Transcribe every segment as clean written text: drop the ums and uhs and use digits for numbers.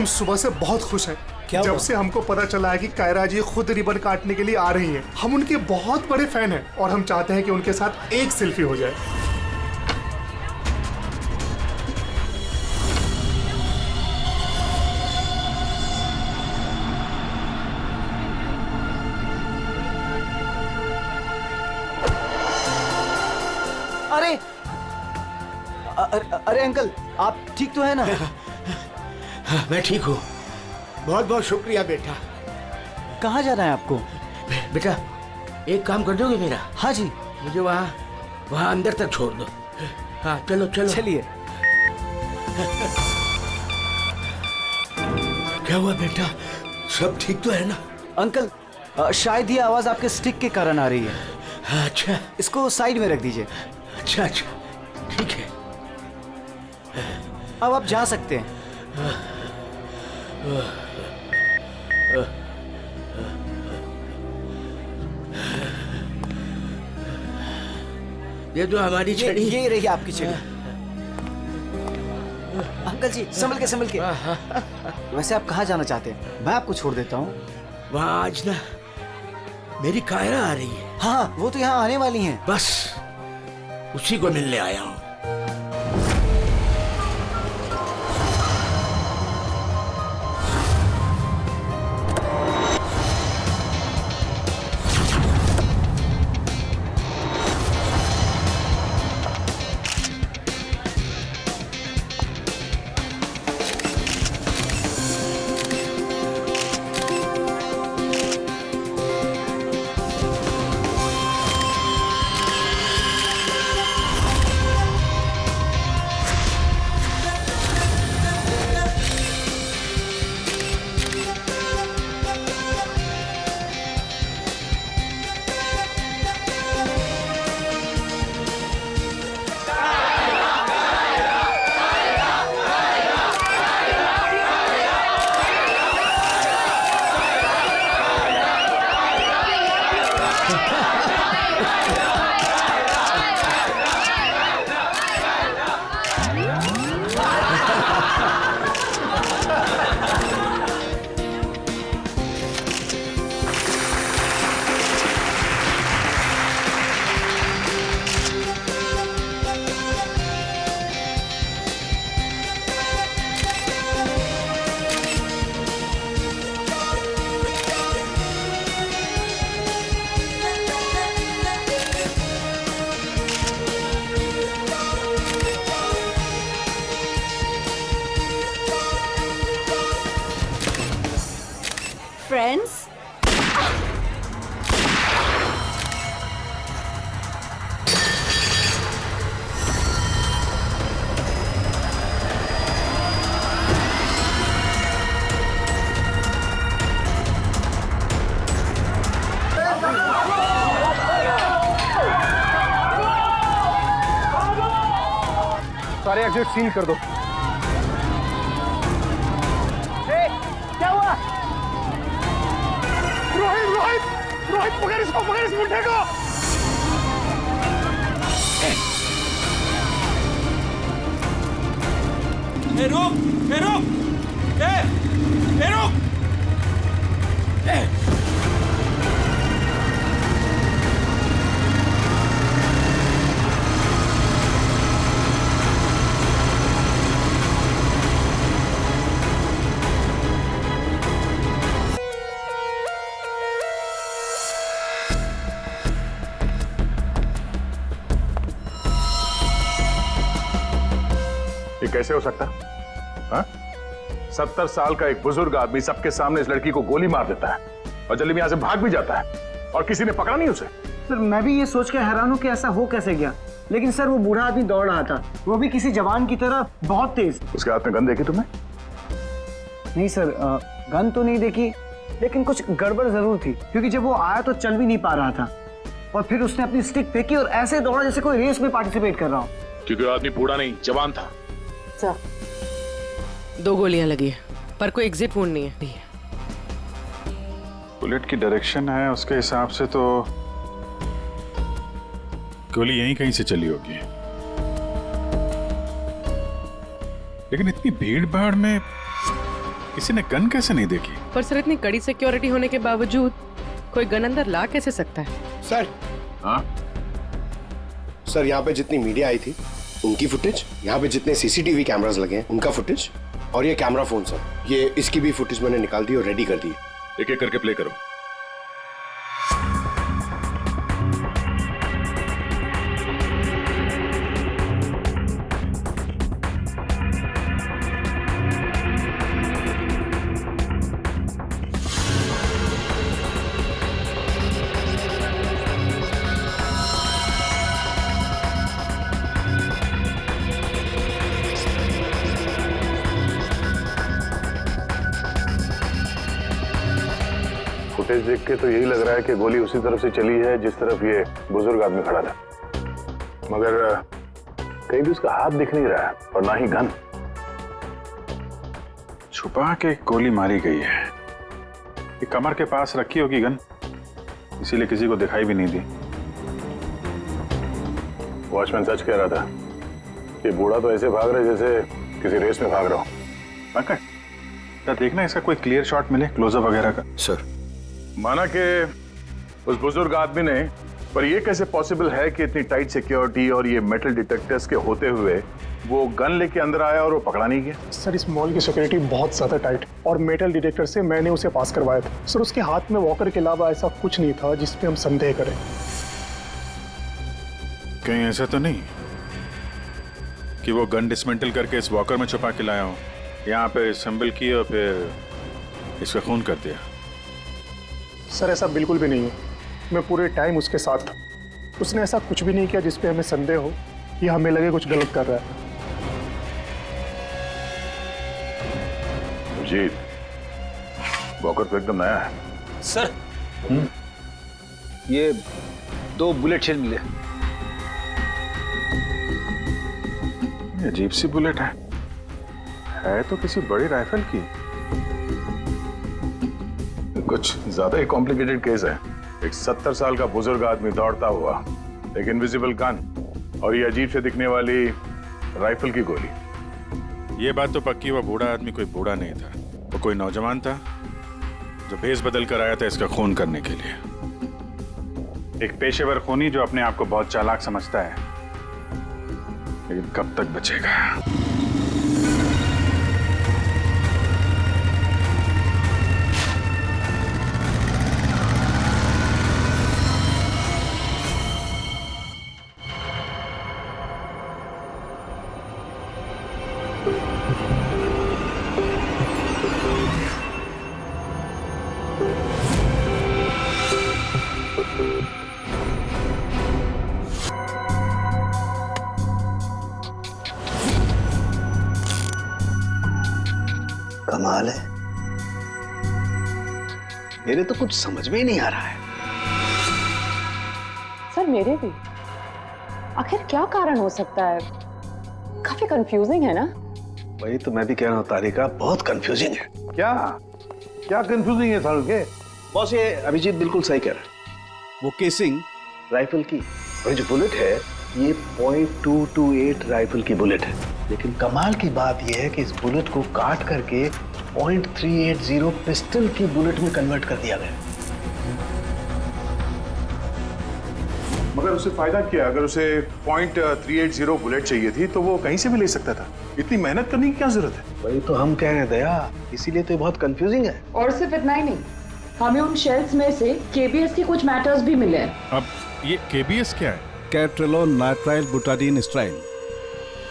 सुबह से बहुत खुश हैं। क्या जब हुआ? से हमको पता चला है कि कायरा जी खुद रिबन काटने के लिए आ रही हैं। हम उनके बहुत बड़े फैन हैं और हम चाहते हैं कि उनके साथ एक सेल्फी हो जाए। अरे अरे अंकल, आप ठीक तो है ना? मैं ठीक हूँ। बहुत बहुत शुक्रिया बेटा। कहाँ जाना है आपको? बेटा एक काम कर दोगे मेरा? हाँ जी। मुझे वहाँ अंदर तक छोड़ दो। हाँ चलो चलो। चलिए। क्या हुआ बेटा, सब ठीक तो है ना? अंकल, शायद ये आवाज आपके स्टिक के कारण आ रही है। अच्छा इसको साइड में रख दीजिए। अच्छा अच्छा ठीक है। अब आप जा सकते हैं। ये तो हमारी छड़ी। ये रही आपकी छड़ी। अंकल जी संभल के। वैसे आप कहाँ जाना चाहते हैं? मैं आपको छोड़ देता हूँ। वहाँ आज ना मेरी कायरा आ रही है। हाँ वो तो यहाँ आने वाली हैं। बस उसी को मिलने आया हूँ। Friends? सारे एग्जिट सील कर दो। क्या हुआ? रोहित पकड़ इस मुंडे को। रुक। ये कैसे हो सकता? हाँ? 70 साल का एक बुजुर्ग आदमी सबके सामने इस लड़की को गोली मार देता है और जल्दी में यहां से भाग भी जाता है और किसी ने पकड़ा नहीं उसे। सर मैं भी ये सोच के हैरान हूँ कि ऐसा हो कैसे गया, लेकिन सर वो बूढ़ा आदमी दौड़ रहा था, वो भी किसी जवान की तरह बहुत तेज। उसके हाथ में गन देखी तुमने? नहीं सर, गन तो नहीं देखी, लेकिन कुछ गड़बड़ जरूर थी, क्योंकि जब वो आया तो चल भी नहीं पा रहा था और फिर उसने अपनी स्टिक फेंकी और ऐसे दौड़ा जैसे कोई रेस में पार्टिसिपेट कर रहा हो। क्योंकि वो आदमी बूढ़ा नहीं जवान था। 2 गोलियां लगी है पर कोई एग्जिट वुंड नहीं है। बुलेट की डायरेक्शन है उसके हिसाब से तो गोली यहीं कहीं से चली होगी, लेकिन इतनी भीड़ भाड़ में किसी ने गन कैसे नहीं देखी? पर सर इतनी कड़ी सिक्योरिटी होने के बावजूद कोई गन अंदर ला कैसे सकता है? सर, हाँ सर यहाँ पे जितनी मीडिया आई थी उनकी फुटेज, यहाँ पे जितने सीसीटीवी कैमरास लगे हैं उनका फुटेज, और ये कैमरा फोन सर, ये इसकी भी फुटेज मैंने निकाल दी और रेडी कर दी। एक एक करके प्ले करो। फुटेज देख के तो यही लग रहा है कि गोली उसी तरफ से चली है जिस तरफ ये बुजुर्ग आदमी खड़ा था, मगर कहीं भी उसका हाथ दिख नहीं रहा है और ना ही गन। छुपा के गोली मारी गई है। ये कमर के पास रखी होगी गन, इसीलिए किसी को दिखाई भी नहीं दी। वॉचमैन सच कह रहा था कि बूढ़ा तो ऐसे भाग रहा है जैसे किसी रेस में भाग रहा हो। पंकज, क्या देखना इसका कोई क्लियर शॉट मिले, क्लोजअप वगैरह का? सर, माना कि उस बुजुर्ग आदमी ने, पर यह कैसे पॉसिबल है कि इतनी टाइट सिक्योरिटी और ये मेटल डिटेक्टर्स के होते हुए वो गन लेके अंदर आया और वो पकड़ा नहीं गया? सर इस मॉल की सिक्योरिटी बहुत ज्यादा टाइट और मेटल डिटेक्टर से मैंने उसे पास करवाया था। सर उसके हाथ में वॉकर के अलावा ऐसा कुछ नहीं था जिस पे हम संदेह करें। कहीं ऐसा तो नहीं कि वो गन डिसमेंटल करके इस वॉकर में छुपा के लाया हो, यहाँ पे असेंबल की और फिर इसका खून कर दिया? सर ऐसा बिल्कुल भी नहीं है, मैं पूरे टाइम उसके साथ था। उसने ऐसा कुछ भी नहीं किया जिसपे हमें संदेह हो या हमें लगे कुछ गलत कर रहा है। जी, वॉकर तो एकदम नया है। सर ये 2 बुलेट शेल मिले। ये अजीब सी बुलेट है तो किसी बड़ी राइफल की। कुछ ज्यादा ही कॉम्प्लिकेटेड केस है। एक 70 साल का बुजुर्ग आदमी दौड़ता हुआ, एक इनविजिबल गन और ये अजीब से दिखने वाली राइफल की गोली। ये बात तो पक्की, वो बूढ़ा आदमी कोई बूढ़ा नहीं था, वो कोई नौजवान था जो भेस बदल कर आया था इसका खून करने के लिए। एक पेशेवर खूनी जो अपने आप को बहुत चालाक समझता है, लेकिन कब तक बचेगा? कमाल है, मेरे तो कुछ समझ में ही नहीं आ रहा है। सर मेरे भी। आखिर क्या कारण हो सकता है? काफी कंफ्यूजिंग है ना? वही तो मैं भी कह रहा हूँ तारिका, बहुत कंफ्यूजिंग है। क्या कंफ्यूजिंग है सारुण के? बॉस, ये अभिजीत बिल्कुल सही कह रहा है। वो केसिंग राइफल की और जो बुलेट है ये .228 राइफल की बुलेट है, लेकिन कमाल की बात यह है कि इस बुलेट को काट करके .380 पिस्टल की बुलेट में कन्वर्ट कर दिया गया। मगर उसे फायदा क्या? अगर उसे .380 बुलेट चाहिए थी तो वो कहीं से भी ले सकता था। इतनी मेहनत करने की क्या जरूरत है? वही तो हम कह रहे हैं दया, इसीलिए तो बहुत कंफ्यूजिंग है। और सिर्फ इतना ही नहीं, हमें उन शेल्स में से केबीएस के कुछ मैटर्स भी मिले हैं। अब ये केबीएस क्या है? कैट्रेलोन नाइट्राइल बुटाडीन स्ट्राइन।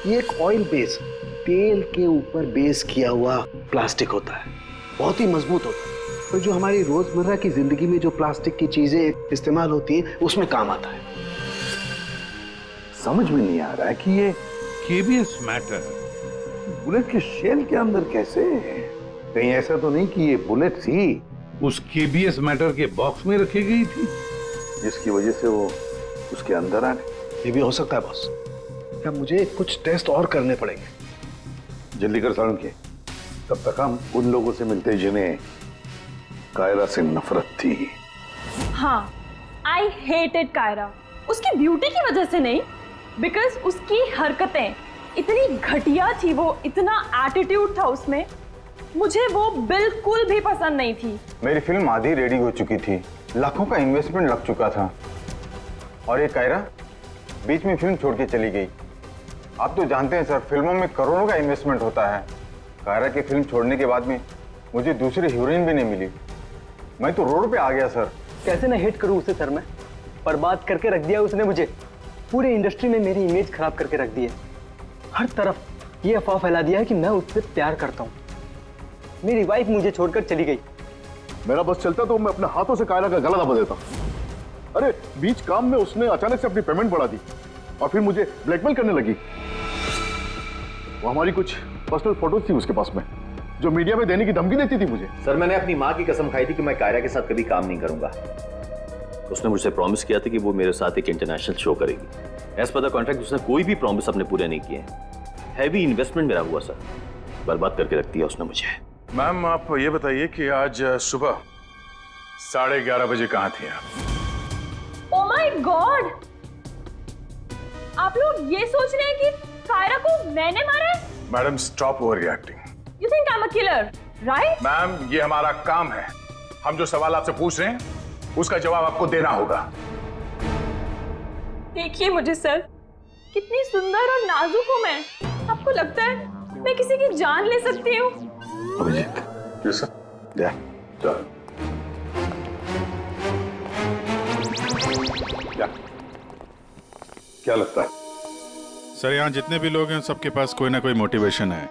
ये एक ऑयल बेस, तेल के ऊपर बेस किया हुआ प्लास्टिक होता है, बहुत ही मजबूत होता है, और जो हमारी रोजमर्रा की जिंदगी में जो प्लास्टिक की चीजें इस्तेमाल होती हैं उसमें काम आता है। समझ में नहीं आ रहा है कि ये केबीएस मैटर बुलेट के शेल के अंदर कैसे? कहीं ऐसा तो नहीं कि ये बुलेट थी उस केबीएस मैटर के बॉक्स में रखी गई थी जिसकी वजह से वो उसके अंदर आ गए? ये भी हो सकता है बॉस। क्या मुझे कुछ टेस्ट और करने पड़ेंगे? जल्दी कर सारुण के, तब तक हम उन लोगों से मिलते जिन्हें कायरा से नफरत थी। हाँ, आई हेटेड कायरा। उसकी ब्यूटी की वजह से नहीं, बिकॉज उसकी हरकतें इतनी घटिया थी, वो इतना एटीट्यूड था उसमें मुझे वो बिल्कुल भी पसंद नहीं थी। मेरी फिल्म आधी रेडी हो चुकी थी, लाखों का इन्वेस्टमेंट लग चुका था, और ये कायरा बीच में फिल्म छोड़ के चली गई। आप तो जानते हैं सर, फिल्मों में करोड़ों का इन्वेस्टमेंट होता है। कायरा की फिल्म छोड़ने के बाद में मुझे दूसरी हीरोइन भी नहीं मिली। मैं तो रोड पे आ गया सर। कैसे ना हिट करूं उसे सर मैं? बर्बाद करके रख दिया उसने मुझे। पूरे इंडस्ट्री में मेरी इमेज खराब करके रख दी है। हर तरफ ये अफवाह फैला दिया है कि मैं उससे प्यार करता हूँ। मेरी वाइफ मुझे छोड़कर चली गई। मेरा बस चलता तो मैं अपने हाथों से कायरा का गला दबा देता। अरे बीच काम में उसने अचानक से अपनी पेमेंट बढ़ा दी और फिर मुझे ब्लैकमेल करने लगी। वो हमारी कुछ पर्सनल फोटोज थी उसके पास में, जो मीडिया में देने की धमकी देती थी मुझे। सर, मैंने अपनी माँ की कसम खाई थी कि मैं कायरा के साथ कभी काम नहीं करूंगा। उसने मुझसे प्रॉमिस किया था कि वो मेरे साथ एक इंटरनेशनल शो करेगी। एज पर द कॉन्ट्रैक्ट उसने कोई भी प्रॉमिस अपने पूरे नहीं किए। हैवी इन्वेस्टमेंट मेरा हुआ सर, बर्बाद करके रख दिया उसने मुझे। मैम आप ये बताइए कि आज सुबह 11:30 बजे कहाँ थी आप? ओह माय गॉड, आप लोग ये सोच रहे हैं कि कायरा को मैंने मारा है? Madam stop over reacting. You think I'm a killer, right? Ma'am ये हमारा काम है, हम जो सवाल आपसे पूछ रहे हैं उसका जवाब आपको देना होगा। देखिए मुझे सर, कितनी सुंदर और नाजुक हूँ मैं। आपको लगता है मैं किसी की जान ले सकती हूँ? Abhijit, yes sir. या चल क्या लगता है सर, यहाँ जितने भी लोग हैं सबके पास कोई ना कोई मोटिवेशन है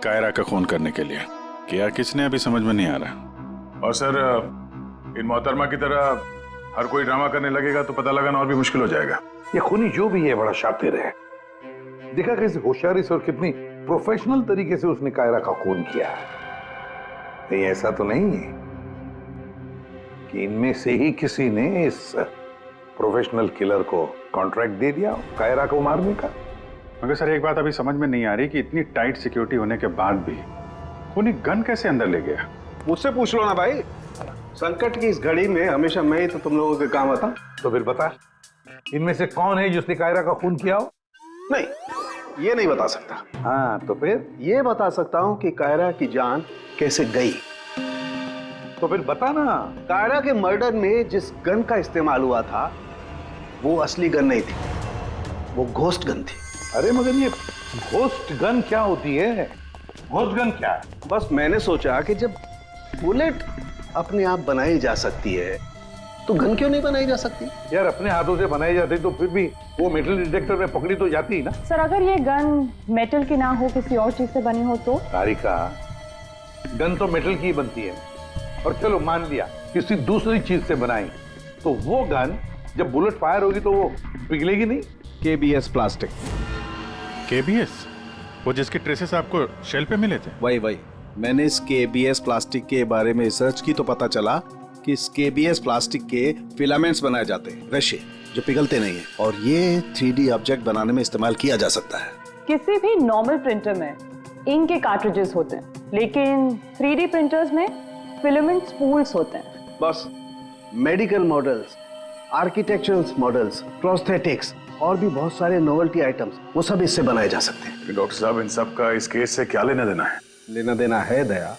कायरा का खून करने के लिए। क्या किसने अभी समझ में नहीं आ रहा। और सर इन मोहतरमा की तरह हर कोई ड्रामा करने लगेगा तो पता लगाना और भी मुश्किल हो जाएगा। ये खूनी जो भी है बड़ा शातिर है। देखा कैसे होशियारी से और कितनी प्रोफेशनल तरीके से उसने कायरा का खून किया। नहीं ऐसा तो नहीं है कि इनमें से ही किसी ने इस प्रोफेशनल किलर को कॉन्ट्रैक्ट दे दिया कायरा को मारने का। मगर सर एक बात अभी समझ में नहीं आ रही कि इतनी टाइट सिक्योरिटी होने के बाद भी खूनी गन कैसे अंदर ले गया। मुझसे पूछ लो ना भाई, संकट की इस घड़ी में हमेशा मैं ही तो तुम लोगों के काम आता। तो फिर बता, इनमें से कौन है जिसने कायरा का खून किया हो? नहीं, ये नहीं बता सकता। हाँ तो फिर? ये बता सकता हूं कि कायरा की जान कैसे गई। तो फिर बता ना। कायरा के मर्डर में जिस गन का इस्तेमाल हुआ था वो असली गन नहीं थी, वो घोस्ट गन थी। अरे मगर ये घोस्ट गन क्या होती है? घोस्ट गन क्या है? बस मैंने सोचा कि जब बुलेट अपने आप बनाई जा सकती है तो गन क्यों नहीं बनाई जा सकती? यार अपने हाथों से बनाई जाती तो फिर भी वो मेटल डिटेक्टर में पकड़ी तो जाती ना। सर अगर ये गन मेटल की ना हो, किसी और चीज से बनी हो तो? तारिका, गन तो मेटल की ही बनती है। और चलो मान लिया किसी दूसरी चीज से बनाई, तो वो गन जब बुलेट फायर होगी तो वो पिघलेगी नहीं। KBS plastic. केबीएस? वो जिसके ट्रेसेस आपको शेल पे मिले थे? वही मैंने इस केबीएस प्लास्टिक के बारे में रिसर्च की तो पता चला कि इस केबीएस प्लास्टिक के फिलामेंट्स बनाए जाते हैं, रेशे जो पिघलते नहीं है, और ये 3D ऑब्जेक्ट बनाने में इस्तेमाल किया जा सकता है। किसी भी नॉर्मल प्रिंटर में इंक के कार्ट्रिजेस होते हैं, लेकिन 3D प्रिंटर्स में फिलामेंट स्पूल्स होते हैं। बस medical models, architectural models, prosthetics और भी बहुत सारे नोवेल्टी आइटम्स वो सब इससे बनाए जा सकते हैं। डॉक्टर साहब इन सब का इस केस से क्या लेना देना है? लेना देना है दया।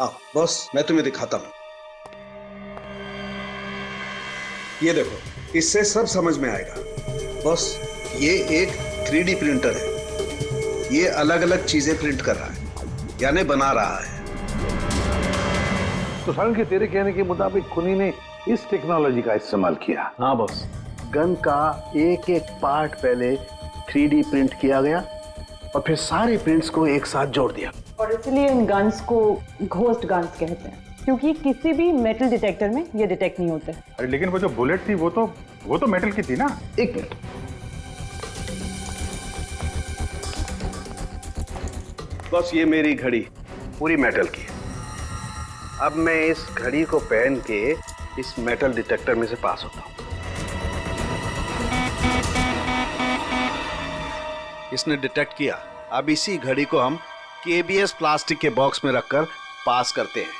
आओ बॉस, मैं तुम्हें दिखाता हूं। ये देखो, इससे सब समझ में आएगा। बॉस ये एक 3D प्रिंटर है, ये अलग अलग चीजें प्रिंट कर रहा है, यानी बना रहा है। तो सालन के तेरे कहने के मुताबिक खूनी ने इस टेक्नोलॉजी का इस्तेमाल किया? हाँ बॉस, गन का एक एक पार्ट पहले 3D प्रिंट किया गया और फिर सारे प्रिंट्स को एक साथ जोड़ दिया। और इसलिए इन गन्स को घोस्ट गन्स कहते हैं, क्योंकि किसी भी मेटल डिटेक्टर में ये डिटेक्ट नहीं होते। अरे लेकिन वो जो बुलेट थी वो तो मेटल की थी ना। एक मिनट, बस ये मेरी घड़ी पूरी मेटल की है। अब मैं इस घड़ी को पहन के इस मेटल डिटेक्टर में से पास होता हूं। इसने डिटेक्ट किया। अब इसी घड़ी को हम केबीएस प्लास्टिक के बॉक्स में रखकर पास करते हैं।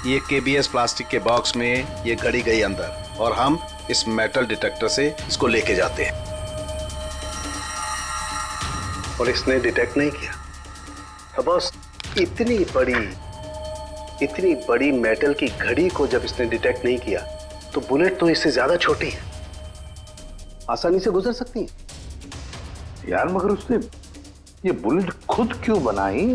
ये केबीएस प्लास्टिक के बॉक्स में ये घड़ी गई अंदर और हम इस मेटल डिटेक्टर से इसको लेके जाते हैं और इसने डिटेक्ट नहीं किया। बॉस इतनी बड़ी मेटल की घड़ी को जब इसने डिटेक्ट नहीं किया तो बुलेट तो इससे ज्यादा छोटी है, आसानी से गुजर सकती है। यार मगर उसने ये बुलेट खुद क्यों बनाई?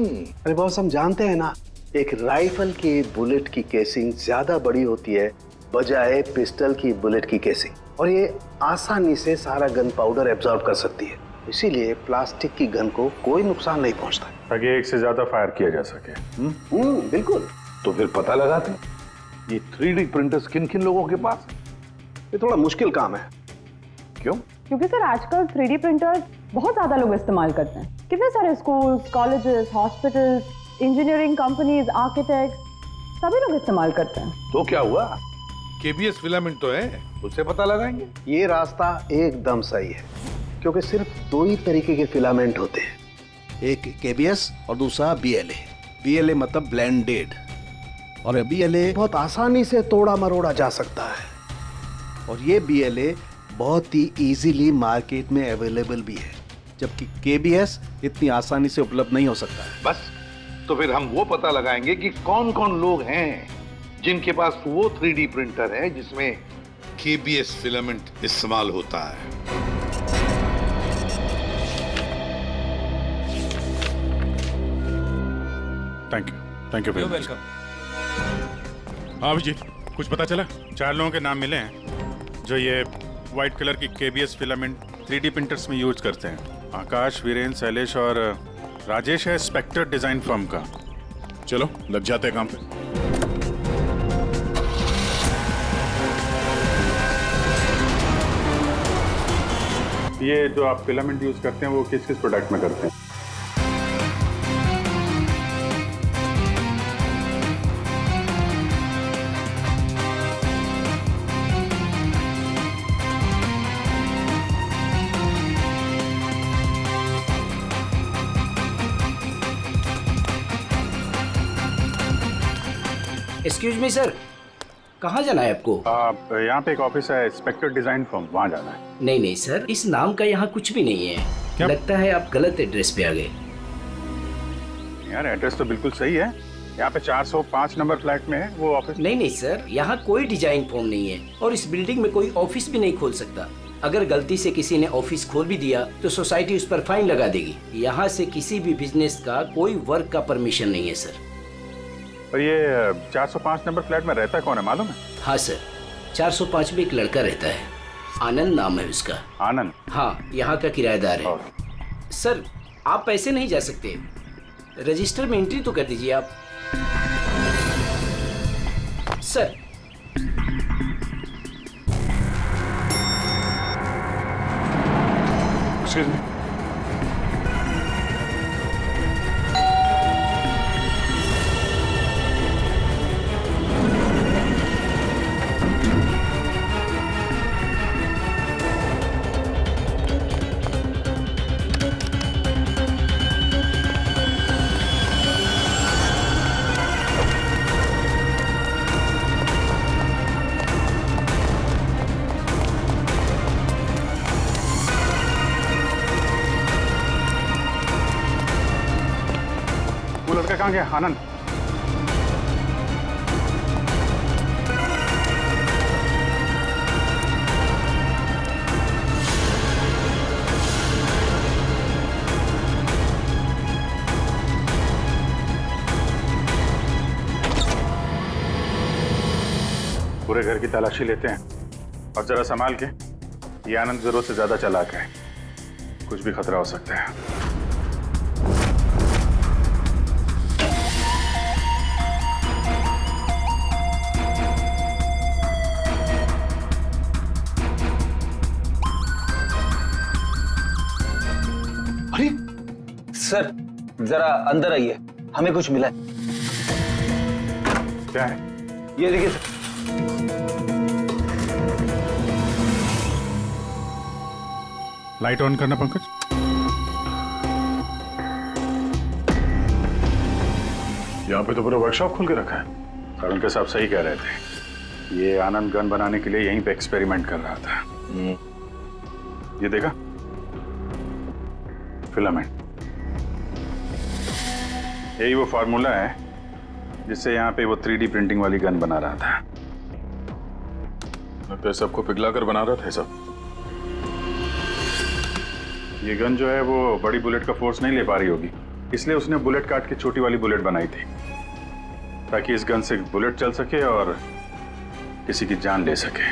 अरे बॉस हम जानते हैं ना, एक राइफल की बुलेट की केसिंग ज्यादा बड़ी होती है बजाय पिस्टल की बुलेट की केसिंग, और ये आसानी से सारा गन पाउडर एब्जॉर्ब कर सकती है, इसीलिए प्लास्टिक की गन को कोई नुकसान नहीं पहुंचता। ताकि एक से ज्यादा फायर किया जा सके। बिल्कुल। तो फिर पता लगाते ये 3D प्रिंटर्स किन किन लोगों के पास? ये थोड़ा मुश्किल काम है। क्यों? क्योंकि सर आजकल 3D प्रिंटर्स बहुत ज्यादा लोग इस्तेमाल करते हैं। कितने सारे schools, colleges, hospitals, engineering companies, architect सभी लोग इस्तेमाल करते हैं। तो क्या हुआ? केबीएस फिलामेंट तो है, उससे पता लगाएंगे। ये रास्ता एकदम सही है, क्योंकि सिर्फ दो ही तरीके के फिलामेंट होते हैं, एक केबीएस और दूसरा बीएलए। बीएलए मतलब ब्लेंडेड, और बीएलए बहुत आसानी से तोड़ा मरोड़ा जा सकता है, और ये बीएलए बहुत ही इजीली मार्केट में अवेलेबल भी है, जबकि केबीएस इतनी आसानी से उपलब्ध नहीं हो सकता है। बस तो फिर हम वो पता लगाएंगे कि कौन कौन लोग हैं जिनके पास वो 3D प्रिंटर है जिसमें केबीएस फिलामेंट इस्तेमाल होता है। Thank you very much. हाँ अभिजीत, कुछ पता चला? 4 लोगों के नाम मिले हैं जो ये व्हाइट कलर की केबीएस फिलामेंट 3D प्रिंटर्स में यूज करते हैं। आकाश, वीरेंद्र, शैलेश और राजेश है स्पेक्टर डिजाइन फर्म का। चलो लग जाते हैं काम पे। ये जो आप फिलामेंट यूज करते हैं वो किस किस प्रोडक्ट में करते हैं? एक्सक्यूज मी सर, कहाँ जाना है आपको? यहाँ पे एक ऑफिस है स्पेक्टर डिजाइन फर्म, वहाँ जाना है। नहीं सर, इस नाम का यहाँ कुछ भी नहीं है। क्या? लगता है आप गलत एड्रेस पे आ गए। यार एड्रेस तो बिल्कुल सही है, यहाँ पे 405 नंबर फ्लैट में है वो ऑफिस। नहीं सर, यहाँ कोई डिजाइन फॉर्म नहीं है और इस बिल्डिंग में कोई ऑफिस भी नहीं खोल सकता। अगर गलती से किसी ने ऑफिस खोल भी दिया तो सोसाइटी उस पर फाइन लगा देगी। यहाँ से किसी भी बिजनेस का कोई वर्क का परमिशन नहीं है सर। और ये 405 नंबर फ्लैट में रहता कौन है मालूम है? हाँ सर, 405 में एक लड़का रहता है, आनंद नाम है उसका। आनंद? हाँ, यहाँ का किराएदार है। सर आप पैसे नहीं जा सकते, रजिस्टर में एंट्री तो कर दीजिए आप। सर एक्सक्यूज मी, वो लड़का कहाँ गया? आनंद? पूरे घर की तलाशी लेते हैं और जरा संभाल के। ये आनंद जरूरत से ज्यादा चालाक है, कुछ भी खतरा हो सकता है। अरे सर जरा अंदर आइए, हमें कुछ मिला है। क्या है? ये देखिए सर। लाइट ऑन करना पंकज। यहाँ पे तो पूरा वर्कशॉप खोल के रखा है। और उनके साहब सही कह रहे थे, ये आनंद गन बनाने के लिए यहीं पे एक्सपेरिमेंट कर रहा था। ये देखा? फिलामेंट। यही वो फार्मूला है जिससे यहाँ पे वो 3D प्रिंटिंग वाली गन बना रहा था। लगता है सबको पिघला कर बना रहा था सब। ये गन जो है वो बड़ी बुलेट का फोर्स नहीं ले पा रही होगी, इसलिए उसने बुलेट काट के छोटी वाली बुलेट बनाई थी, ताकि इस गन से बुलेट चल सके और किसी की जान ले सके।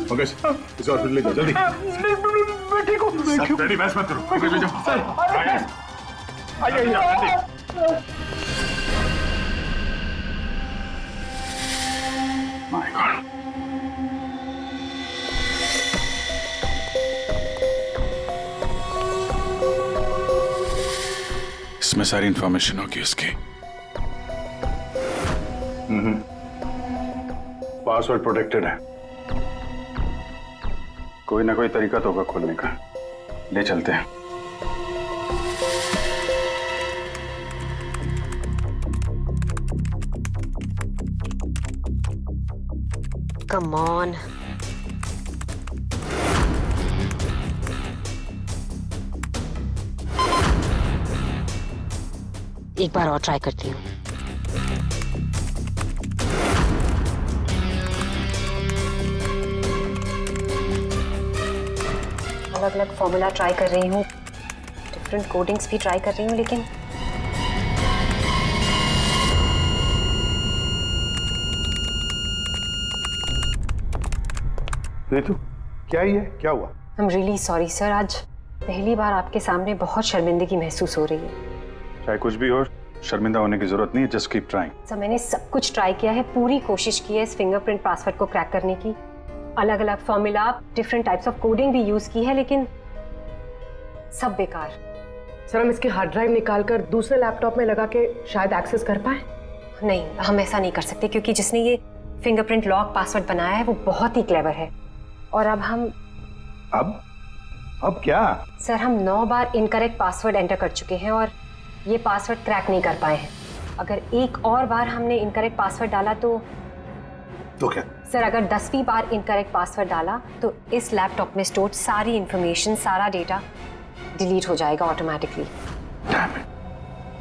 मंगेश, इसे हॉस्पिटल ले जाओ जल्दी। मैं ठीक हूँ। रेडी, बहस मत करो। सर, आइए। My God. इसमें सारी इंफॉर्मेशन होगी उसकी। पासवर्ड प्रोटेक्टेड है। कोई ना कोई तरीका तो होगा खोलने का। ले चलते हैं। Come on. एक बार और ट्राई करती हूँ। अलग अलग फॉर्मूला ट्राई कर रही हूँ, डिफरेंट कोडिंग्स भी ट्राई कर रही हूँ, लेकिन रितु, क्या ही है? क्या हुआ? I'm really sorry सर, आज पहली बार आपके सामने बहुत शर्मिंदगी महसूस हो रही है। चाहे कुछ भी हो, शर्मिंदा होने की जरूरत नहीं है। Just keep trying. सर, मैंने सब कुछ ट्राई किया है, पूरी कोशिश की है इस फिंगरप्रिंट पासवर्ड को क्रैक करने की। अलग अलग formula, different types of coding भी यूज की है, लेकिन सब बेकार। सर, हम इसकी हार्ड ड्राइव निकालकर दूसरे लैपटॉप में लगा के शायद एक्सेस कर पाए। नहीं, हम ऐसा नहीं कर सकते, क्योंकि जिसने ये फिंगरप्रिंट लॉक पासवर्ड बनाया है वो बहुत ही क्लेवर है। और अब हम अब क्या? सर, हम 9 बार इनकरेक्ट पासवर्ड एंटर कर चुके हैं और ये पासवर्ड क्रैक नहीं कर पाए हैं। अगर एक और बार हमने इनकरेक्ट पासवर्ड डाला तो क्या? सर, अगर 10वीं बार इनकरेक्ट पासवर्ड डाला तो इस लैपटॉप में स्टोर्ड सारी इंफॉर्मेशन, सारा डेटा डिलीट हो जाएगा ऑटोमेटिकली।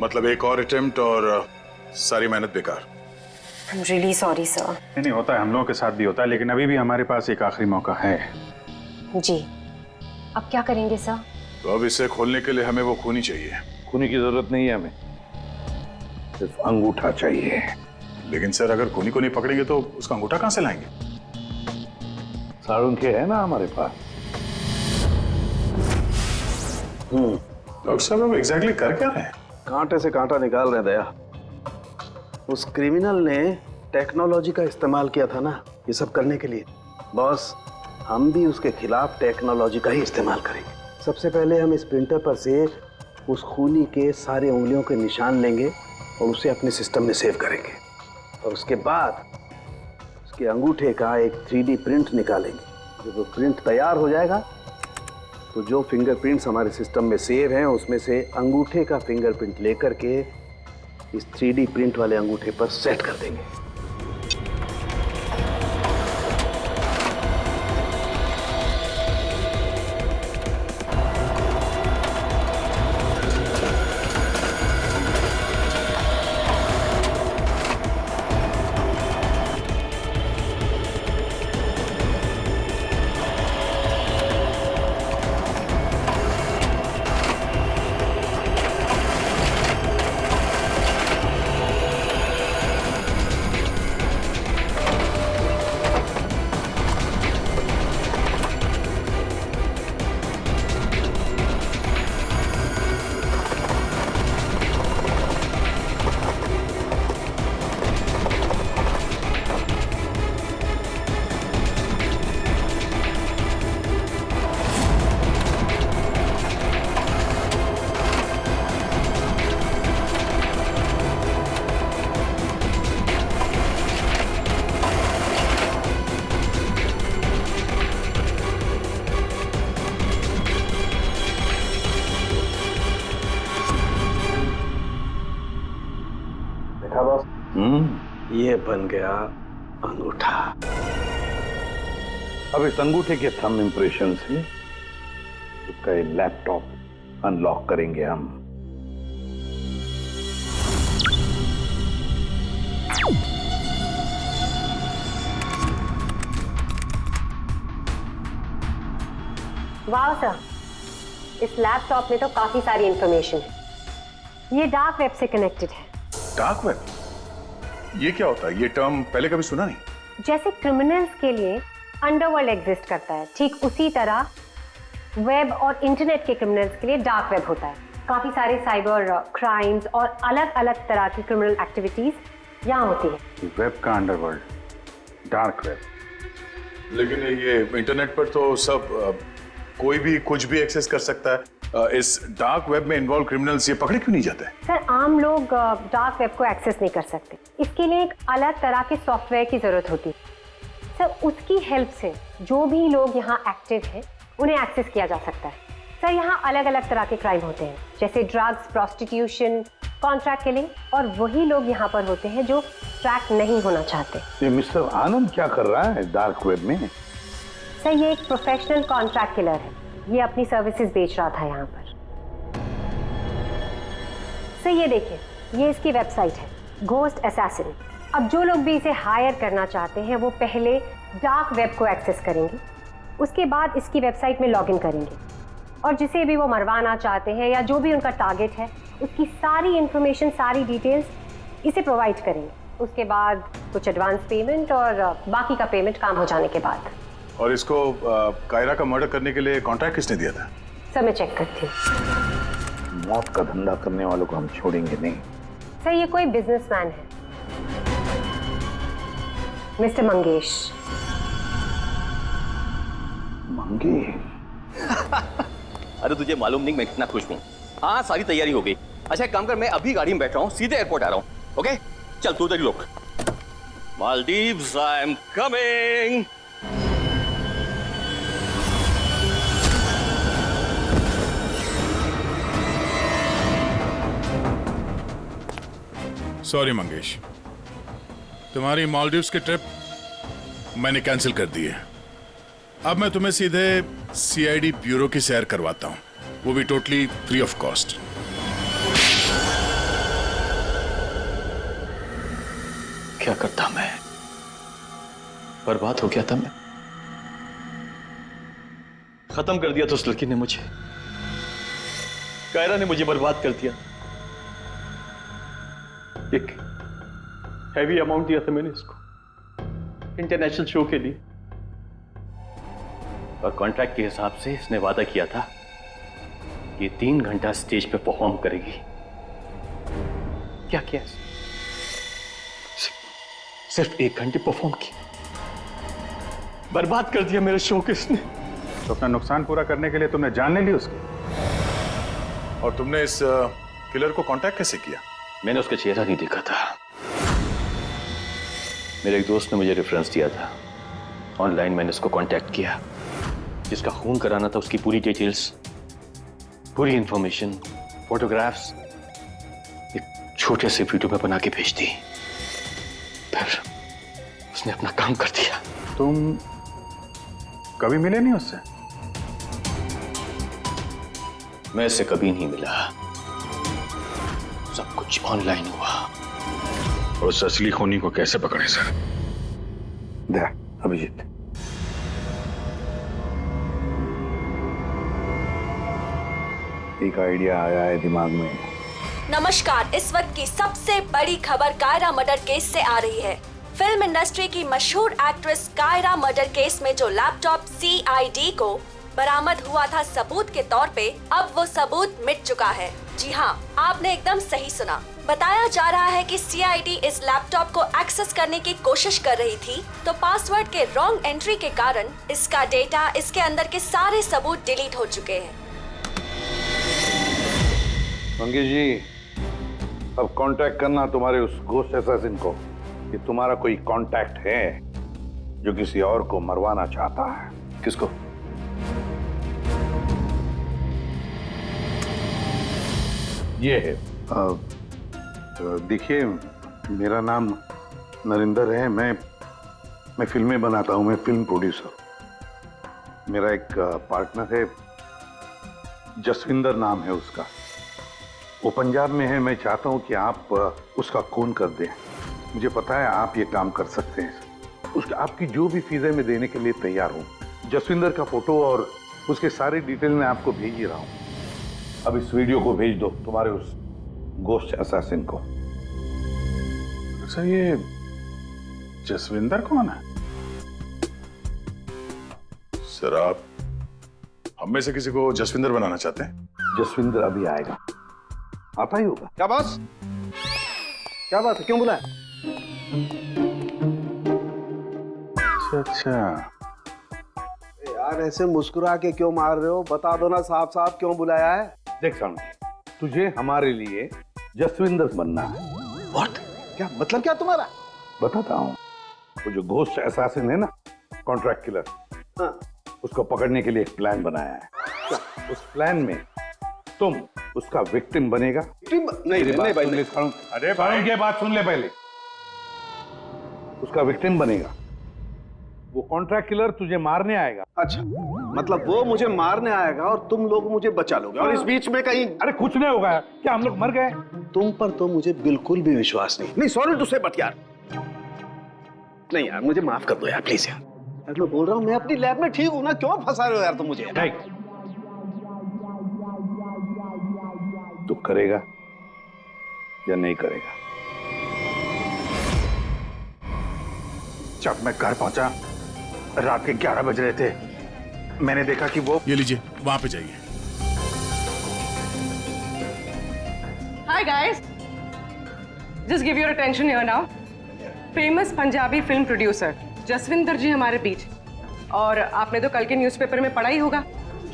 मतलब एक और अटेम्प्ट और सारी मेहनत बेकार। I'm really sorry sir. नहीं होता है, हम लोगों के साथ भी होता है, लेकिन अभी भी हमारे पास एक आखिरी मौका है। जी, अब क्या करेंगे सर? तो अब इसे खोलने के लिए हमें वो खूनी चाहिए। खूनी की जरूरत नहीं है हमें, सिर्फ अंगूठा चाहिए। लेकिन सर, अगर खूनी को नहीं पकड़ेंगे तो उसका अंगूठा कहां से लाएंगे? साड़ुन के है ना हमारे पास। डॉक्टर साहब, अब एग्जैक्टली कर क्या रहे हैं? कांटे से कांटा निकाल रहे हैं दया। उस क्रिमिनल ने टेक्नोलॉजी का इस्तेमाल किया था ना ये सब करने के लिए। बॉस, हम भी उसके खिलाफ टेक्नोलॉजी का ही इस्तेमाल करेंगे। सबसे पहले हम इस प्रिंटर पर से उस खूनी के सारे उंगलियों के निशान लेंगे और उसे अपने सिस्टम में सेव करेंगे, और उसके बाद उसके अंगूठे का एक 3D प्रिंट निकालेंगे। जब वो प्रिंट तैयार हो जाएगा तो जो फिंगरप्रिंट्स हमारे सिस्टम में सेव हैं उसमें से अंगूठे का फिंगरप्रिंट लेकर के इस 3D प्रिंट वाले अंगूठे पर सेट कर देंगे। ये बन गया अंगूठा। अब इस अंगूठे के थंब इंप्रेशन से उसका ये लैपटॉप अनलॉक करेंगे हम। वाह सर, इस लैपटॉप में तो काफी सारी इंफॉर्मेशन है। ये डार्क वेब से कनेक्टेड है। Dark web? ये क्या होता है? ये टर्म पहले कभी सुना नहीं। जैसे क्रिमिनल्स के लिए अंडरवर्ल्ड एग्जिस्ट करता है, ठीक उसी तरह वेब और इंटरनेट के क्रिमिनल्स के लिए डार्क वेब होता है। काफी सारे साइबर क्राइम्स और अलग अलग तरह की क्रिमिनल एक्टिविटीज यहाँ होती है। वेब का अंडरवर्ल्ड, डार्क वेब। लेकिन ये इंटरनेट पर तो सब कोई भी कुछ भी एक्सेस कर सकता है। इस डार्क वेब में इन्वॉल्व क्रिमिनल्स ये पकड़े क्यों नहीं जाते? सर, आम लोग डार्क वेब को एक्सेस नहीं कर सकते। इसके लिए एक अलग तरह के सॉफ्टवेयर की जरूरत होती है। सर, उसकी हेल्प से जो भी लोग यहाँ एक्टिव हैं उन्हें एक्सेस किया जा सकता है। सर, यहाँ अलग अलग तरह के क्राइम होते हैं, जैसे ड्रग्स, प्रोस्टिट्यूशन, कॉन्ट्रैक्ट किलिंग, और वही लोग यहाँ पर होते हैं जो ट्रैक नहीं होना चाहते। ये मिस्टर आनंद क्या कर रहा है डार्क वेब में? सर, ये एक प्रोफेशनल कॉन्ट्रैक्ट किलर है। ये अपनी सर्विसेज बेच रहा था यहाँ पर। सर, ये देखिए, ये इसकी वेबसाइट है, घोस्ट असैसिन। अब जो लोग भी इसे हायर करना चाहते हैं वो पहले डार्क वेब को एक्सेस करेंगे, उसके बाद इसकी वेबसाइट में लॉगिन करेंगे, और जिसे भी वो मरवाना चाहते हैं या जो भी उनका टारगेट है उसकी सारी इंफॉर्मेशन, सारी डिटेल्स इसे प्रोवाइड करेंगे। उसके बाद कुछ एडवांस पेमेंट और बाकी का पेमेंट काम हो जाने के बाद। और इसको कायरा का मर्डर करने के लिए कॉन्ट्रैक्ट किसने दिया था? सर, मैं चेक करती हूँ। मौत का धंधा करने वालों को हम छोड़ेंगे नहीं। सर, ये कोई बिजनेसमैन है, मिस्टर मंगेश। अरे तुझे मालूम नहीं मैं कितना खुश हूँ। हाँ, सारी तैयारी हो गई। अच्छा, एक काम कर, मैं अभी गाड़ी में बैठ रहा हूँ, सीधे एयरपोर्ट आ रहा हूँ। ओके, चल तू उधर ही रुक। Maldives, I am coming. Sorry Mangesh, तुम्हारी मालदीव्स की ट्रिप मैंने कैंसिल कर दी है। अब मैं तुम्हें सीधे सीआईडी ब्यूरो की सैर करवाता हूं, वो भी टोटली फ्री ऑफ कॉस्ट। क्या करता मैं? बर्बाद हो गया था मैं। खत्म कर दिया था उस लड़की ने मुझे। कायरा ने मुझे बर्बाद कर दिया। एक हैवी अमाउंट दिया था मैंने इसको इंटरनेशनल शो के लिए, और कॉन्ट्रैक्ट के हिसाब से इसने वादा किया था कि 3 घंटा स्टेज पे परफॉर्म करेगी। क्या किया? सिर्फ 1 घंटे परफॉर्म की, बर्बाद कर दिया मेरे शो को इसने। तो अपना नुकसान पूरा करने के लिए तुमने जान ले ली उसकी, और तुमने इस किलर को कांटेक्ट कैसे किया? मैंने उसका चेहरा नहीं देखा था। मेरे एक दोस्त ने मुझे रेफरेंस दिया था, ऑनलाइन मैंने उसको कांटेक्ट किया। जिसका खून कराना था उसकी पूरी डिटेल्स, पूरी इंफॉर्मेशन, फोटोग्राफ्स एक छोटे से वीडियो में बना के भेज दी। फिर उसने अपना काम कर दिया। तुम कभी मिले नहीं उससे? मैं इससे कभी नहीं मिला, सब कुछ ऑनलाइन हुआ। और उस असली खूनी को कैसे पकड़े सर? अभिजीत, एक आइडिया आया है दिमाग में। नमस्कार, इस वक्त की सबसे बड़ी खबर कायरा मर्डर केस से आ रही है। फिल्म इंडस्ट्री की मशहूर एक्ट्रेस कायरा मर्डर केस में जो लैपटॉप सीआईडी को बरामद हुआ था सबूत के तौर पे, अब वो सबूत मिट चुका है। जी हाँ, आपने एकदम सही सुना। बताया जा रहा है कि सीआईडी इस लैपटॉप को एक्सेस करने की कोशिश कर रही थी, तो पासवर्ड के रॉन्ग एंट्री के कारण इसका डेटा, इसके अंदर के सारे सबूत डिलीट हो चुके हैं। मंगेश जी, अब कांटेक्ट करना तुम्हारे उस घोस्ट असैसिन को कि तुम्हारा कोई कांटेक्ट है जो किसी और को मरवाना चाहता है। किसको? ये है। देखिए, मेरा नाम नरेंद्र है। मैं फिल्में बनाता हूँ, मैं फिल्म प्रोड्यूसर। मेरा एक पार्टनर है, जसविंदर नाम है उसका। वो पंजाब में है। मैं चाहता हूँ कि आप उसका खून कर दें। मुझे पता है आप ये काम कर सकते हैं। उसका आपकी जो भी फीस है मैं देने के लिए तैयार हूँ। जसविंदर का फोटो और उसके सारे डिटेल मैं आपको भेज ही रहा हूँ। अब इस वीडियो को भेज दो तुम्हारे उस गोस्ट असैसिन को। सर ये जसविंदर कौन है? सर आप हम में से किसी को जसविंदर बनाना चाहते हैं? जसविंदर अभी आएगा, आता ही होगा। क्या बॉस, क्या बात है, क्यों बुलाया? अच्छा यार ऐसे मुस्कुरा के क्यों मार रहे हो? बता दो ना साफ साफ क्यों बुलाया है। देख साउंड, तुझे हमारे लिए जसविंदर बनना है। व्हाट? क्या मतलब क्या तुम्हारा? बताता हूँ। वो जो घोस्ट असैसिन है ना, कॉन्ट्रैक्ट किलर, हाँ। उसको पकड़ने के लिए एक प्लान बनाया है। क्या? उस प्लान में तुम उसका विक्टिम बनेगा। नहीं भाई, नहीं। अरे भाई ये बात सुन ले पहले। उसका विक्टिम बनेगा। वो कॉन्ट्रैक्ट किलर तुझे मारने आएगा। अच्छा, मतलब वो मुझे मारने आएगा और तुम लोग मुझे बचा लोगे और इस बीच में कहीं। अरे कुछ नहीं होगा। क्या हम लोग मर गए? तुम पर तो मुझे बिल्कुल भी विश्वास नहीं। नहीं सॉरी टू से बट यार, नहीं यार मुझे माफ कर दो यार प्लीज यार। मैं बोल रहा हूँ मैं अपनी लैब में ठीक हूँ ना, क्यों फंसा रहे हो यार तुम मुझे? नहीं, तू करेगा या नहीं करेगा? जब मैं घर पहुंचा रात के 11 बज रहे थे, मैंने देखा कि वो। ये लीजिए, वहां पे जाइए। Hi guys, just give your attention here now. Famous Punjabi film producer Jaswinder ji हमारे बीच। और आपने तो कल के न्यूज़पेपर में पढ़ा ही होगा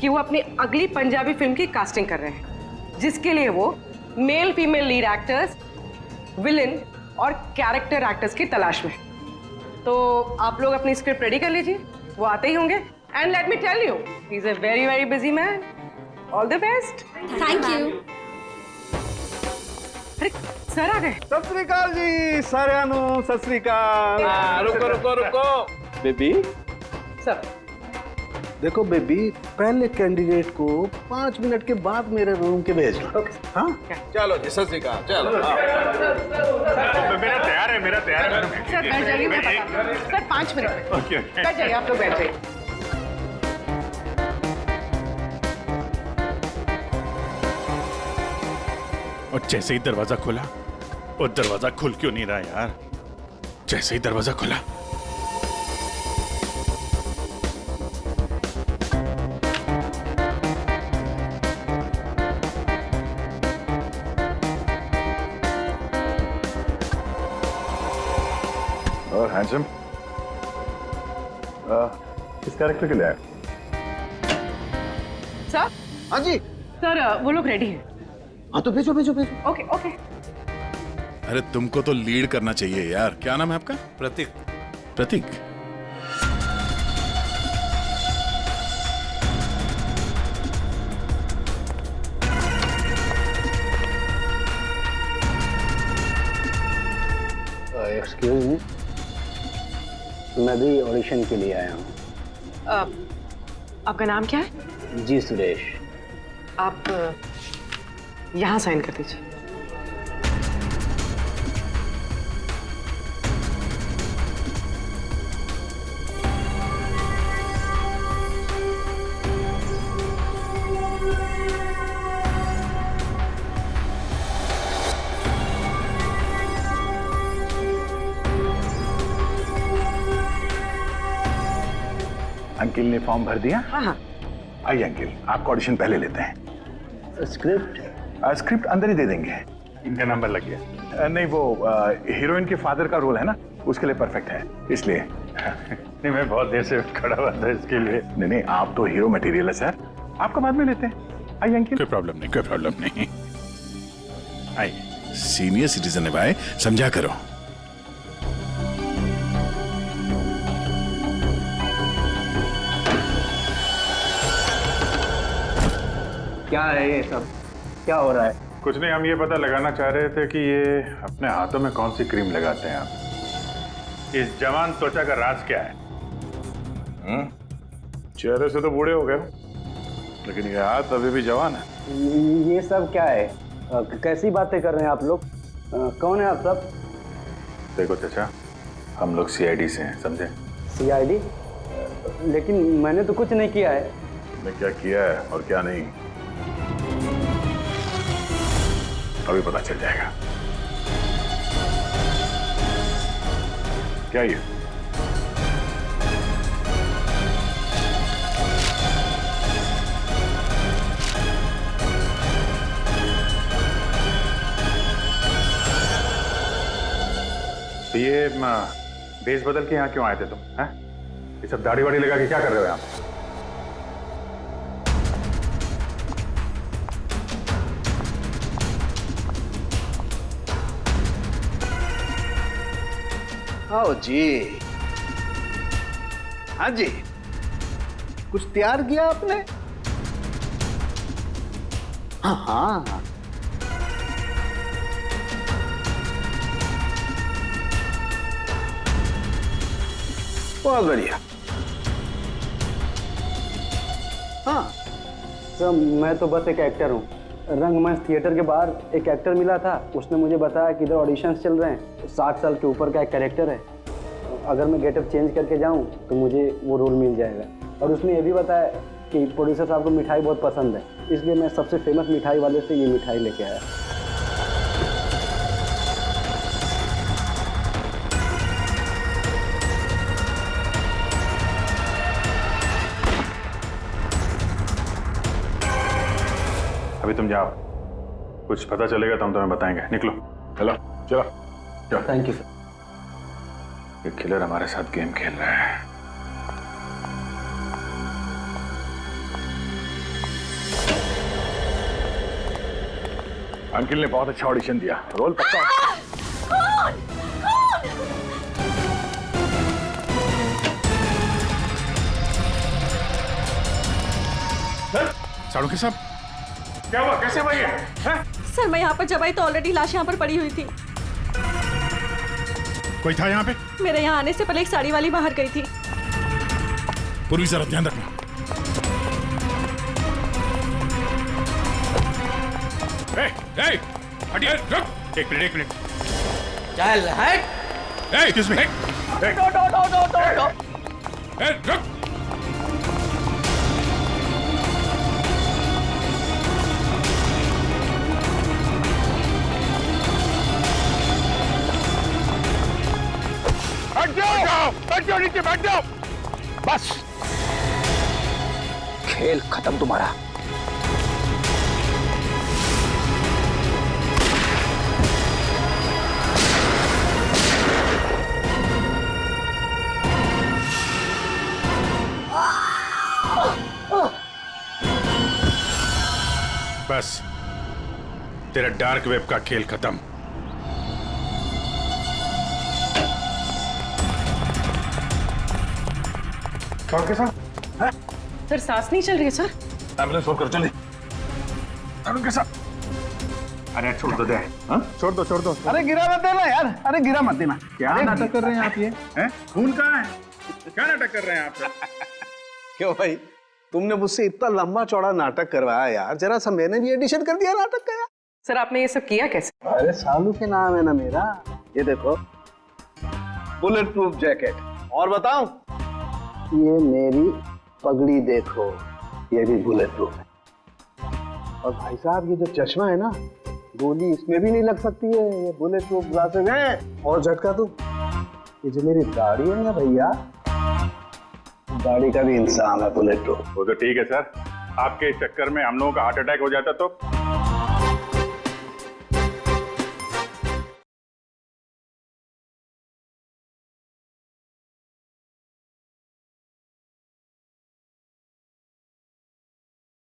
कि वो अपनी अगली पंजाबी फिल्म की कास्टिंग कर रहे हैं, जिसके लिए वो male female lead actors, villain और कैरेक्टर एक्टर्स की तलाश में। तो आप लोग अपनी स्क्रिप्ट रेडी कर लीजिए, वो आते ही होंगे। And let me tell you, he is a very very busy man. All the best. Thank you. अरे सर आ गए। सत श्री अकाल जी साਰਿਆਂ ਨੂੰ, सत श्री अकाल। रुको रुको रुको बेबी। सर देखो बेबी, पहले कैंडिडेट को 5 मिनट के बाद मेरे रूम के भेज। हाँ चलो जी, सत श्री अकाल। चलो मेरा तैयार है, मेरा तैयार है। सर बैठ जाइए, मैं बता दूं। सर 5 मिनट में बैठ जाइए, आप लोग बैठ जाइए। और जैसे ही दरवाजा खुला, और दरवाजा खुल क्यों नहीं रहा यार? जैसे ही दरवाजा खुला, और हैंडसम किस कैरेक्टर के लिए आए? सर। हाँ जी सर, वो लोग रेडी हैं। हाँ तो भेजो भेजो भेजो। Okay okay. अरे तुमको तो लीड करना चाहिए यार। क्या नाम है आपका? प्रतीक। प्रतीक। एक्सक्यूज मी, मैं भी ऑडिशन के लिए आया हूँ। आपका नाम क्या है? जी सुरेश। आप यहाँ साइन कर दीजिए। अंकिल ने फॉर्म भर दिया? हाँ हाँ। आइए अंकिल, आपका ऑडिशन पहले लेते हैं। स्क्रिप्ट अंदर ही दे देंगे। इनका नंबर लग गया। नहीं, वो हीरोइन के फादर का रोल है ना, उसके लिए परफेक्ट है, इसलिए। नहीं, मैं बहुत देर से खड़ा हुआ था इसके लिए। नहीं नहीं, आप तो हीरो मटेरियल है सर, आपका बाद में लेते हैं। आइए अंकिल। कोई प्रॉब्लम नहीं, कोई प्रॉब्लम नहीं। आइए, सीनियर सिटीजन है भाई, समझा करो। क्या है ये सब, क्या हो रहा है? कुछ नहीं, हम ये पता लगाना चाह रहे थे कि ये अपने हाथों में कौन सी क्रीम लगाते हैं आप। इस जवान त्वचा का राज क्या है? चेहरे से तो बूढ़े हो गए हो, लेकिन ये हाथ अभी भी जवान है। ये सब क्या है? कैसी बातें कर रहे हैं आप लोग? कौन है आप सब? देखो चाचा, हम लोग सीआईडी से हैं, समझे? सीआईडी? लेकिन मैंने तो कुछ नहीं किया है। मैं क्या किया है और क्या नहीं अभी पता चल जाएगा। क्या ये? तो ये भेष बदल के यहाँ क्यों आए थे तुम? हैं? ये सब दाढ़ी वाड़ी लगा के क्या कर रहे हो यहाँ? आओ जी। हाँ जी, कुछ तैयार किया आपने? हाँ हाँ, बहुत बढ़िया। हाँ सर, मैं तो बस एक एक्टर हूँ। रंगमंच थिएटर के बाहर एक एक्टर मिला था, उसने मुझे बताया कि इधर ऑडिशंस चल रहे हैं, 60 साल के ऊपर का एक कैरेक्टर है, अगर मैं गेटअप चेंज करके जाऊँ तो मुझे वो रोल मिल जाएगा। और उसने ये भी बताया कि प्रोड्यूसर साहब को मिठाई बहुत पसंद है, इसलिए मैं सबसे फेमस मिठाई वाले से ये मिठाई लेके आया। अभी तुम जाओ, कुछ पता चलेगा तो हम तुम्हें बताएंगे। निकलो, चलो चलो चलो। Thank you sir. ये किलर हमारे साथ गेम खेल रहा है। अंकिल ने बहुत अच्छा ऑडिशन दिया, रोल पक्का। साड़ू के साहब, क्या हुआ? कैसे हुआ ये? सर मैं यहाँ पर जब आई तो ऑलरेडी लाश यहाँ पर पड़ी हुई थी। कोई था यहाँ पे? मेरे यहाँ आने से पहले एक साड़ी वाली बाहर गई थी। पूर्वी जरा ध्यान रखना। हटिए, रुक। एक मिनट। चल हट। Excuse me. रुक। बैठ जाओ नीचे, बैठ जाओ। बस खेल खत्म तुम्हारा। बस तेरा डार्क वेब का खेल खत्म। के साथ? सर सांस नहीं चल रही है सर। एम्बुलेंस फोन करो, चलिए। तरुण के साथ। अरे छोड़ दो दे। हाँ? छोड़ दो। अरे गिरा मत देना यार, अरे गिरा मत देना। क्या नाटक कर रहे हैं आप ये? हैं? खून कहाँ है? क्या नाटक कर रहे हैं आप? क्यों भाई, तुमने मुझसे इतना लंबा चौड़ा नाटक करवाया यार, जरा सा मैंने भी एडिशन कर दिया नाटक का यार। सर आपने ये सब किया कैसे? अरे सालू के नाम है ना मेरा। ये देखो, बुलेट प्रूफ जैकेट। और बताऊं, ये मेरी पगड़ी देखो, ये भी बुलेट प्रूफ है। और भाई साहब, ये जो चश्मा है ना, गोली इसमें भी नहीं लग सकती है, ये बुलेट प्रूफ ग्लासेस हैं। और झटका तू, ये जो मेरी दाढ़ी है ना भैया, दाढ़ी का भी इंसान है बुलेट प्रूफ। वो तो ठीक है सर, आपके इस चक्कर में हम लोगों का हार्ट अटैक हो जाता तो